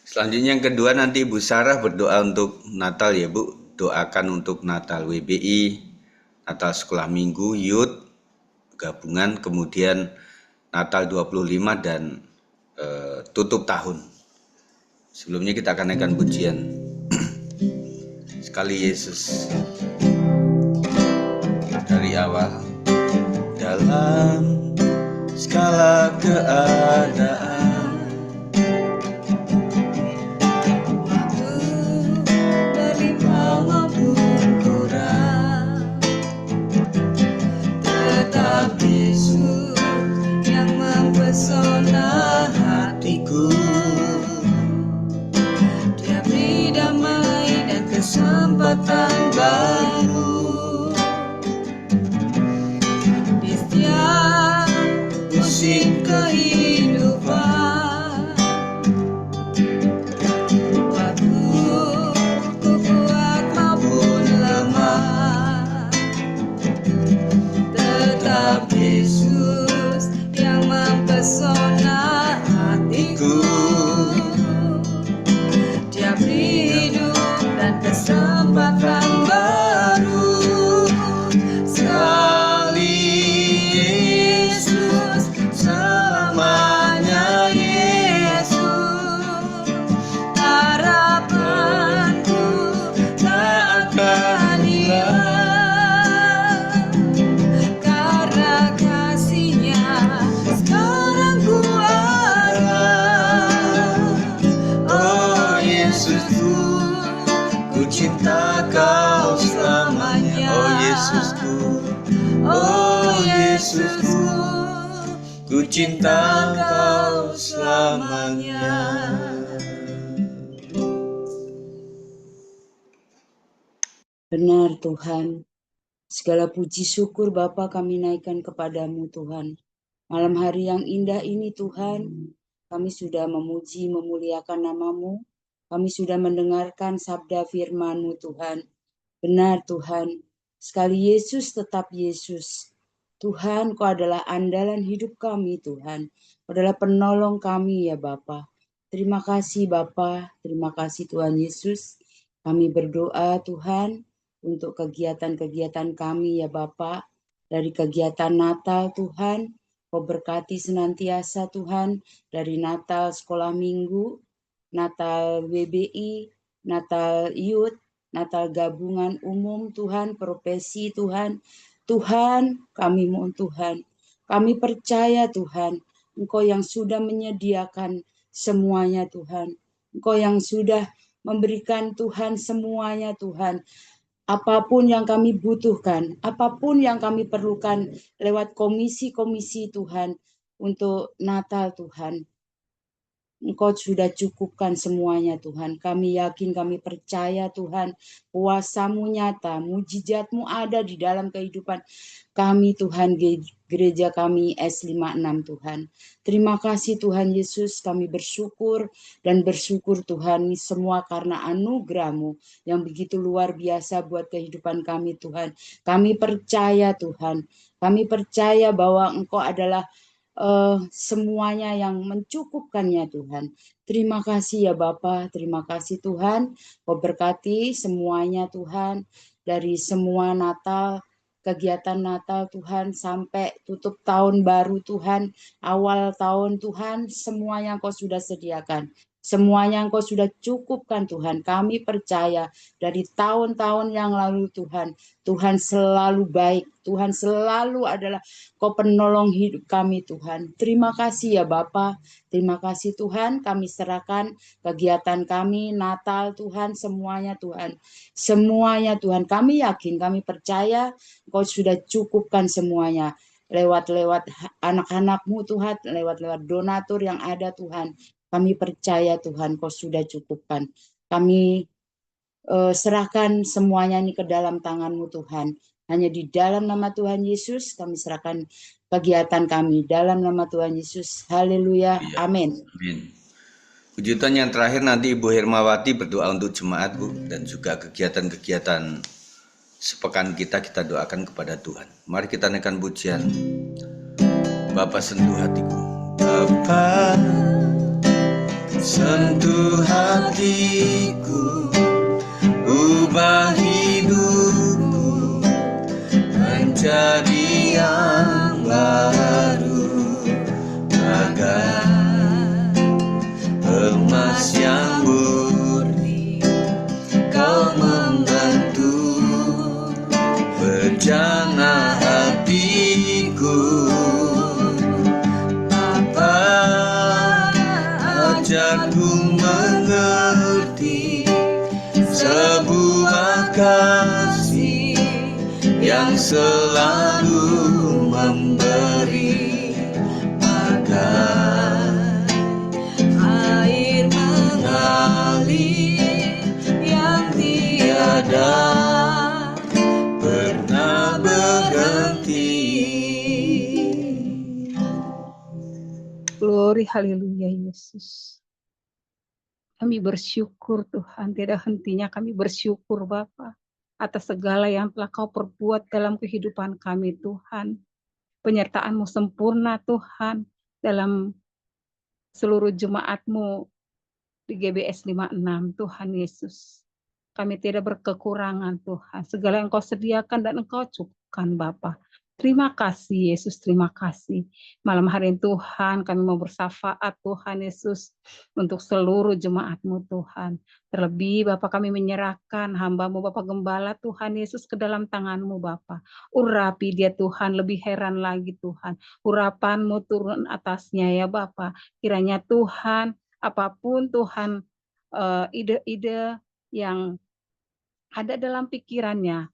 Selanjutnya yang kedua nanti Bu Sarah berdoa untuk Natal ya Bu. Doakan untuk Natal WBI, Natal Sekolah Minggu, Youth, gabungan, kemudian Natal 25 dan tutup tahun. Sebelumnya kita akan naikkan pujian. Sekali Yesus dari awal dalam segala keadaan. Pesona hatiku, Dia beri damai dan kesempatan baru di setiap musim kehidupan. Waktu ku kuat maupun lemah, tetap Yesus yang mempesona hatiku. Dia beri hidup dan kesempatan baru. Sekali Yesus, selamanya Yesus. Harapanku tak akan hilang, karena kasih-Nya sekarang ku ada. Oh Yesusku, ku cinta Kau selamanya. Oh Yesusku, Oh Yesusku, ku cinta Kau selamanya. Benar Tuhan, segala puji syukur Bapa kami naikkan kepadamu Tuhan. Malam hari yang indah ini Tuhan, kami sudah memuji memuliakan nama-Mu, kami sudah mendengarkan sabda firman-Mu Tuhan. Benar Tuhan, sekali Yesus tetap Yesus. Tuhan, Kau adalah andalan hidup kami Tuhan, Kau adalah penolong kami ya Bapa. Terima kasih Bapa, terima kasih Tuhan Yesus. Kami berdoa Tuhan, untuk kegiatan-kegiatan kami ya Bapak, dari kegiatan Natal Tuhan, Kau berkati senantiasa Tuhan, dari Natal Sekolah Minggu, Natal WBI, Natal Youth, Natal Gabungan Umum Tuhan, profesi Tuhan. Tuhan, kami mohon Tuhan, kami percaya Tuhan, Engkau yang sudah menyediakan semuanya Tuhan, Engkau yang sudah memberikan Tuhan semuanya Tuhan. Apapun yang kami butuhkan, apapun yang kami perlukan lewat komisi-komisi Tuhan untuk Natal Tuhan. Engkau sudah cukupkan semuanya Tuhan. Kami yakin, kami percaya Tuhan, kuasa-Mu nyata, mujizat-Mu ada di dalam kehidupan kami Tuhan, gereja kami S56 Tuhan. Terima kasih Tuhan Yesus, kami bersyukur dan bersyukur Tuhan, semua karena anugerah-Mu yang begitu luar biasa buat kehidupan kami Tuhan. Kami percaya Tuhan, kami percaya bahwa Engkau adalah semuanya yang mencukupkannya Tuhan. Terima kasih ya Bapa, terima kasih Tuhan. Kau berkati semuanya Tuhan, dari semua Natal, kegiatan Natal Tuhan, sampai tutup tahun baru Tuhan, awal tahun Tuhan, semua yang Kau sudah sediakan. Semuanya Engkau sudah cukupkan Tuhan. Kami percaya dari tahun-tahun yang lalu Tuhan, Tuhan selalu baik. Tuhan selalu adalah Kau penolong hidup kami Tuhan. Terima kasih ya Bapa. Terima kasih Tuhan, kami serahkan kegiatan kami, Natal Tuhan, semuanya Tuhan. Semuanya Tuhan, kami yakin, kami percaya Kau sudah cukupkan semuanya. Lewat-lewat anak-anak-Mu Tuhan, lewat-lewat donatur yang ada Tuhan. Kami percaya Tuhan Kau sudah cukupkan. Kami serahkan semuanya ini ke dalam tangan-Mu Tuhan. Hanya di dalam nama Tuhan Yesus kami serahkan kegiatan kami. Dalam nama Tuhan Yesus. Haleluya. Iya. Amin. Amin. Puji Tuhan, yang terakhir nanti Ibu Hermawati berdoa untuk jemaat Bu, dan juga kegiatan-kegiatan sepekan kita doakan kepada Tuhan. Mari kita naikkan pujian. Bapa sentuh hatiku. Bapa sentuh hatiku, ubah hidupku menjadi yang baru, agar emas yang murni Kau membentuk bejana hatiku. Ajarku mengerti sebuah kasih yang selalu memberi, agar Air mengalir yang tiada pernah berhenti. Glory, haleluya Yesus. Kami bersyukur Tuhan, tidak hentinya kami bersyukur Bapa atas segala yang telah Kau perbuat dalam kehidupan kami Tuhan. Penyertaan-Mu sempurna Tuhan dalam seluruh jemaat-Mu di GBS 56 Tuhan Yesus. Kami tidak berkekurangan Tuhan. Segala yang Kau sediakan dan Engkau cukupkan Bapa. Terima kasih Yesus, terima kasih. Malam hari ini Tuhan kami mau bersyafaat Tuhan Yesus untuk seluruh jemaat-Mu Tuhan. Terlebih Bapa kami menyerahkan hamba-Mu Bapa Gembala Tuhan Yesus ke dalam tangan-Mu Bapa. Urapi dia Tuhan, lebih heran lagi Tuhan. Urapan-Mu turun atasnya ya Bapa. Kiranya Tuhan apapun Tuhan ide-ide yang ada dalam pikirannya,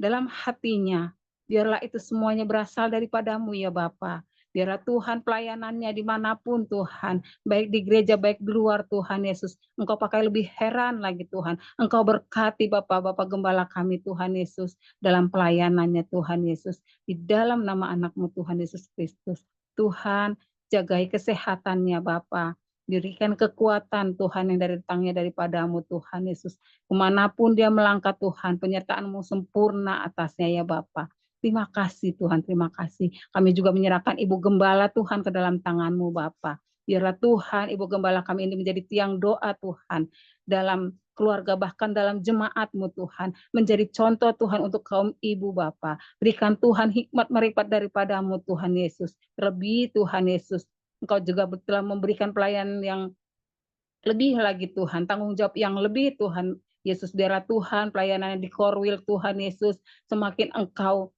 dalam hatinya, biarlah itu semuanya berasal daripada-Mu ya Bapa. Biarlah Tuhan pelayanannya dimanapun Tuhan, baik di gereja, baik di luar Tuhan Yesus. Engkau pakai lebih heran lagi Tuhan. Engkau berkati Bapak Gembala kami Tuhan Yesus, dalam pelayanannya Tuhan Yesus. Di dalam nama anak-Mu Tuhan Yesus Kristus. Tuhan, jagai kesehatannya Bapa. Diberikan kekuatan Tuhan yang datangnya daripada-Mu Tuhan Yesus. Kemanapun dia melangkah Tuhan, penyertaan-Mu sempurna atasnya ya Bapa. Terima kasih Tuhan, terima kasih. Kami juga menyerahkan Ibu Gembala Tuhan ke dalam tangan-Mu Bapa. Biarlah Tuhan Ibu Gembala kami ini menjadi tiang doa Tuhan. Dalam keluarga bahkan dalam jemaat-Mu Tuhan. Menjadi contoh Tuhan untuk kaum ibu Bapa. Berikan Tuhan hikmat meripat daripada-Mu Tuhan Yesus. Terlebih Tuhan Yesus, Engkau juga telah memberikan pelayanan yang lebih lagi Tuhan, tanggung jawab yang lebih Tuhan Yesus. Biarlah Tuhan pelayanan di Korwil Tuhan Yesus semakin Engkau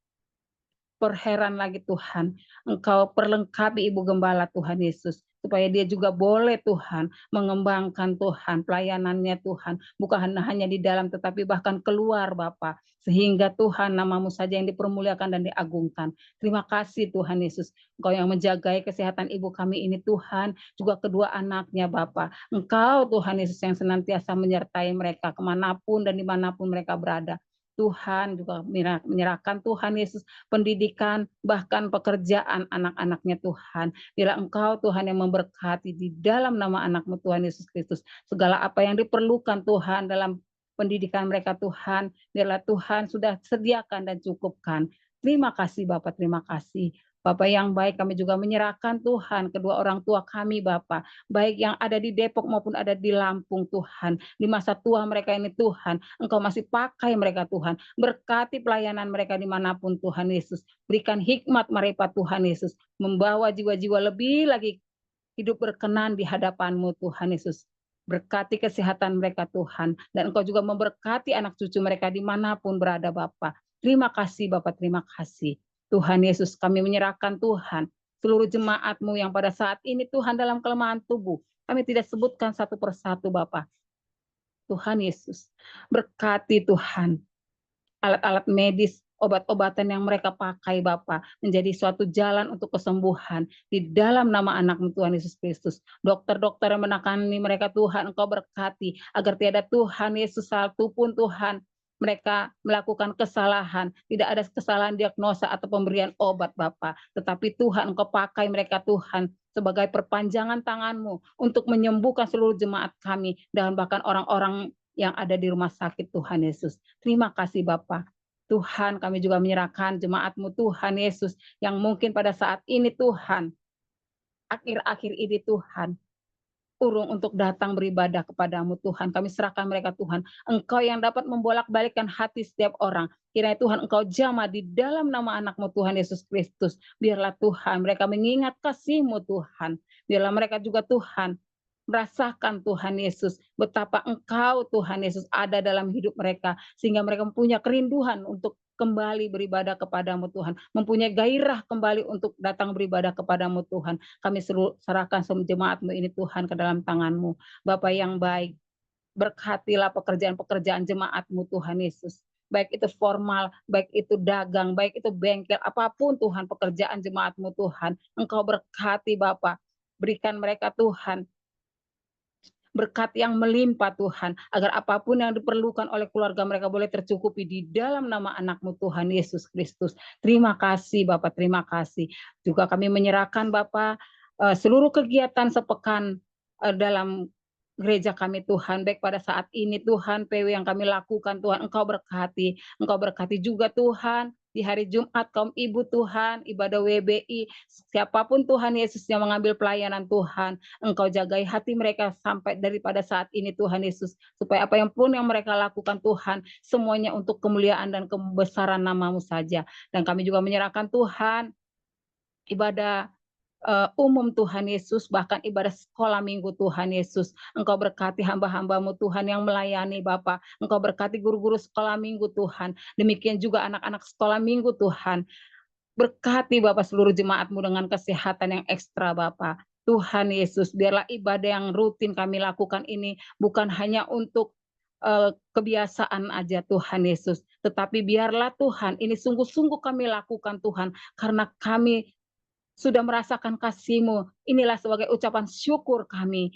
perheran lagi Tuhan. Engkau perlengkapi Ibu Gembala Tuhan Yesus. Supaya dia juga boleh Tuhan mengembangkan Tuhan pelayanannya Tuhan. Bukan hanya di dalam tetapi bahkan keluar Bapa. Sehingga Tuhan nama-Mu saja yang dipermuliakan dan diagungkan. Terima kasih Tuhan Yesus. Engkau yang menjagai kesehatan ibu kami ini Tuhan. Juga kedua anaknya Bapa. Engkau Tuhan Yesus yang senantiasa menyertai mereka kemanapun dan dimanapun mereka berada. Tuhan juga menyerahkan Tuhan Yesus pendidikan bahkan pekerjaan anak-anaknya Tuhan. Bila Engkau Tuhan yang memberkati di dalam nama anak-Mu Tuhan Yesus Kristus. Segala apa yang diperlukan Tuhan dalam pendidikan mereka Tuhan. Biarlah Tuhan sudah sediakan dan cukupkan. Terima kasih Bapak, terima kasih. Bapak yang baik, kami juga menyerahkan Tuhan kedua orang tua kami Bapak. Baik yang ada di Depok maupun ada di Lampung Tuhan. Di masa tua mereka ini Tuhan, Engkau masih pakai mereka Tuhan. Berkati pelayanan mereka dimanapun Tuhan Yesus. Berikan hikmat mereka Tuhan Yesus. Membawa jiwa-jiwa lebih lagi hidup berkenan di hadapan-Mu Tuhan Yesus. Berkati kesehatan mereka Tuhan, dan Engkau juga memberkati anak cucu mereka dimanapun berada Bapa. Terima kasih Bapa, terima kasih. Tuhan Yesus, kami menyerahkan Tuhan seluruh jemaat-Mu yang pada saat ini Tuhan dalam kelemahan tubuh. Kami tidak sebutkan satu persatu Bapa. Tuhan Yesus, berkati Tuhan alat-alat medis, obat-obatan yang mereka pakai Bapa menjadi suatu jalan untuk kesembuhan di dalam nama anak-Mu Tuhan Yesus Kristus. Dokter-dokter yang menangani mereka Tuhan, Engkau berkati agar tiada Tuhan Yesus satu pun Tuhan mereka melakukan kesalahan, tidak ada kesalahan diagnosa atau pemberian obat Bapa, tetapi Tuhan Engkau pakai mereka Tuhan sebagai perpanjangan tangan-Mu untuk menyembuhkan seluruh jemaat kami dan bahkan orang-orang yang ada di rumah sakit Tuhan Yesus. Terima kasih Bapa. Tuhan, kami juga menyerahkan jemaat-Mu Tuhan Yesus yang mungkin pada saat ini Tuhan, akhir-akhir ini Tuhan, urung untuk datang beribadah kepadamu Tuhan. Kami serahkan mereka Tuhan. Engkau yang dapat membolak-balikkan hati setiap orang. Kiranya Tuhan Engkau jamah di dalam nama anak-Mu Tuhan Yesus Kristus. Biarlah Tuhan mereka mengingat kasih-Mu Tuhan. Biarlah mereka juga Tuhan merasakan Tuhan Yesus, betapa Engkau Tuhan Yesus ada dalam hidup mereka, sehingga mereka mempunyai kerinduan untuk kembali beribadah kepadamu Tuhan, mempunyai gairah kembali untuk datang beribadah kepadamu Tuhan. Kami serahkan semua jemaat-Mu ini Tuhan ke dalam tangan-Mu. Bapa yang baik, berkatilah pekerjaan-pekerjaan jemaat-Mu Tuhan Yesus. Baik itu formal, baik itu dagang, baik itu bengkel, apapun Tuhan pekerjaan jemaat-Mu Tuhan. Engkau berkati Bapa, berikan mereka Tuhan berkat yang melimpah Tuhan, agar apapun yang diperlukan oleh keluarga mereka boleh tercukupi di dalam nama anak-Mu Tuhan Yesus Kristus. Terima kasih Bapak, terima kasih. Juga kami menyerahkan Bapak seluruh kegiatan sepekan dalam gereja kami Tuhan, baik pada saat ini Tuhan, PW yang kami lakukan Tuhan, Engkau berkati juga Tuhan, di hari Jumat kaum ibu Tuhan, ibadah WBI, siapapun Tuhan Yesus yang mengambil pelayanan Tuhan, Engkau jagai hati mereka sampai daripada saat ini Tuhan Yesus, supaya apa yang pun yang mereka lakukan Tuhan, semuanya untuk kemuliaan dan kebesaran nama-Mu saja. Dan kami juga menyerahkan Tuhan, ibadah umum Tuhan Yesus, bahkan ibadah sekolah minggu Tuhan Yesus. Engkau berkati hamba-hamba-Mu Tuhan yang melayani Bapa. Engkau berkati guru-guru sekolah minggu Tuhan. Demikian juga anak-anak sekolah minggu Tuhan. Berkati Bapa seluruh jemaat-Mu dengan kesehatan yang ekstra Bapa. Tuhan Yesus, biarlah ibadah yang rutin kami lakukan ini bukan hanya untuk kebiasaan aja Tuhan Yesus, tetapi biarlah Tuhan ini sungguh-sungguh kami lakukan Tuhan, karena kami sudah merasakan kasih-Mu. Inilah sebagai ucapan syukur kami.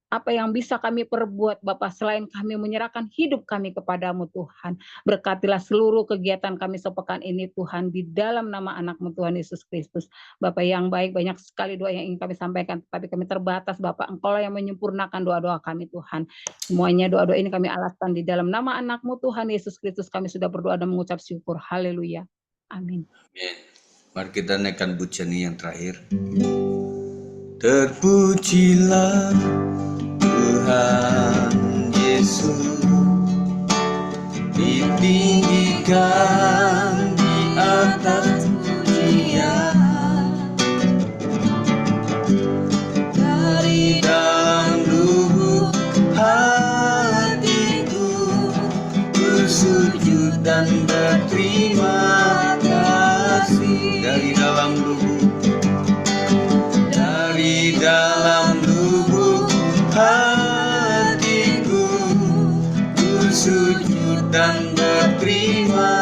Apa yang bisa kami perbuat Bapa selain kami menyerahkan hidup kami kepadamu Tuhan. Berkatilah seluruh kegiatan kami sepekan ini Tuhan, di dalam nama anak-Mu Tuhan Yesus Kristus. Bapak yang baik, banyak sekali doa yang ingin kami sampaikan, tapi kami terbatas Bapak. Engkau yang menyempurnakan doa-doa kami Tuhan. Semuanya doa-doa ini kami alaskan di dalam nama anak-Mu Tuhan Yesus Kristus. Kami sudah berdoa dan mengucap syukur. Haleluya. Amin. Amin. Mari kita naikkan pujian yang terakhir. Terpujilah Tuhan Yesus, ditinggikan di atas pujian, dari dalam lubuk hatiku ku sujud dan berterima kasih. Dari dalam lubuk hatiku ku sujud dan berterima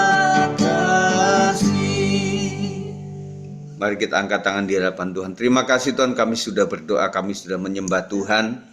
kasih. Mari kita angkat tangan di hadapan Tuhan. Terima kasih Tuhan, kami sudah berdoa, kami sudah menyembah Tuhan,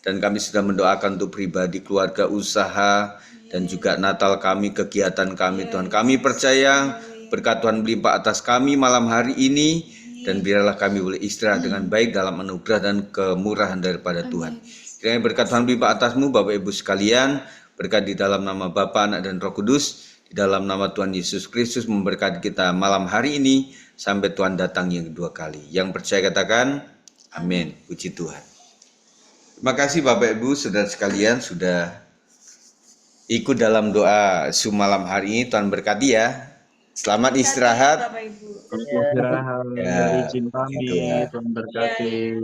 dan kami sudah mendoakan untuk pribadi, keluarga, usaha, dan juga Natal kami, kegiatan kami Tuhan. Kami percaya berkat Tuhan melimpah atas kami malam hari ini, dan biarlah kami boleh istirahat dengan baik dalam anugerah dan kemurahan daripada Tuhan. Kiranya berkat Tuhan melimpah atasmu Bapak Ibu sekalian, berkat di dalam nama Bapa, Anak, dan Roh Kudus, di dalam nama Tuhan Yesus Kristus memberkati kita malam hari ini, sampai Tuhan datang yang kedua kali. Yang percaya katakan, amin. Puji Tuhan. Terima kasih Bapak Ibu saudara sekalian sudah ikut dalam doa malam hari ini. Tuhan berkati ya. Selamat istirahat. Istirahat, izin pamit, Tuhan berkati.